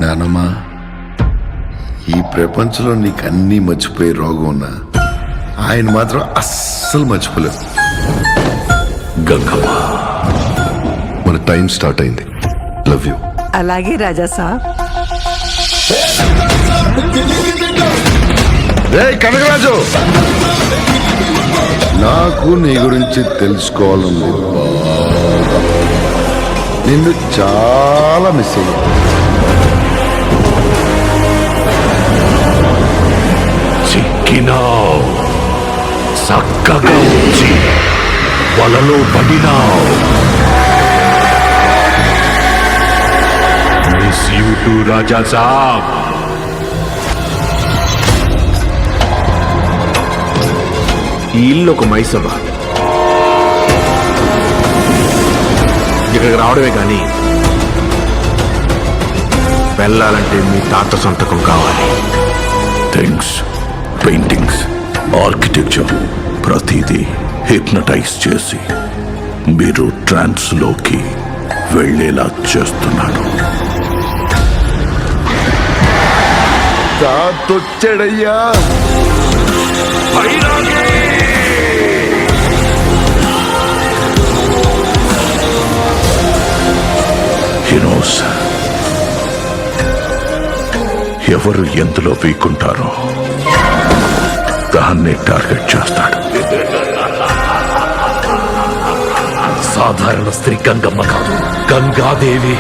నానమ్మా, ఈ ప్రపంచంలో నీకు అన్నీ మర్చిపోయే రోగం ఉన్నా ఆయన మాత్రం అస్సలు మర్చిపోలేదు. గంగమ్మ, మన టైం స్టార్ట్ అయింది. Love you. అలాగే రాజా సాబ్. కనకరాజు, నాకు నీ గురించి తెలుసుకోవాలని బాగా. నిన్ను చాలా మిస్ అయ్యా. చిక్కినావు, చక్కగా ఉంచి వలలో పడినావు. మిస్ యూ టు రాజా సాబ్. ఈ ఇల్లు ఒక మైసభ. ఇక్కడికి రావడమే కానీ వెళ్ళాలంటే మీ తాత సంతకం కావాలి. థింగ్స్, పెయింటింగ్స్, ఆర్కిటెక్చర్ ప్రతిదీ హిప్నటైజ్ చేసి మీరు ట్రాన్స్లోకి వెళ్ళేలా చేస్తున్నాడు. తాతొచ్చాడయ్యా. హీరోస్ ఎవరు ఎందులో వీకుంటారో దాన్ని టార్గెట్ చేస్తాడు. సాధారణ స్త్రీ గంగమ్మ కాదు, గంగాదేవి.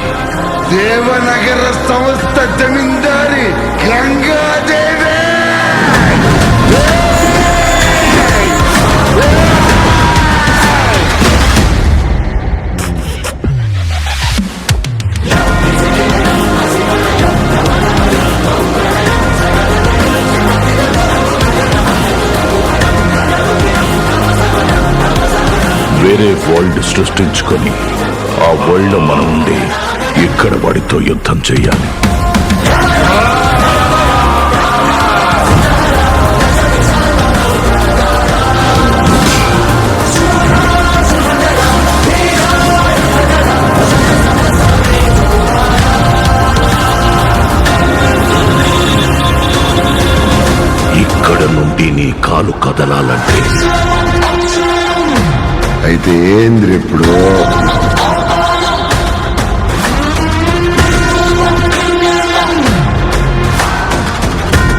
దేవనగర సంస్థ జమీందారి గంగాదేవి. వేరే వరల్డ్ సృష్టించుకొని ఆ వరల్డ్ లో మనం ఉండి ఇక్కడ వాడితో యుద్ధం చెయ్యాలి. ఇక్కడ నుండి నీ కాలు కదలాలంటే అయితే ఏంద్రి ఇప్పుడు?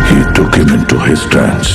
He took him into his trance.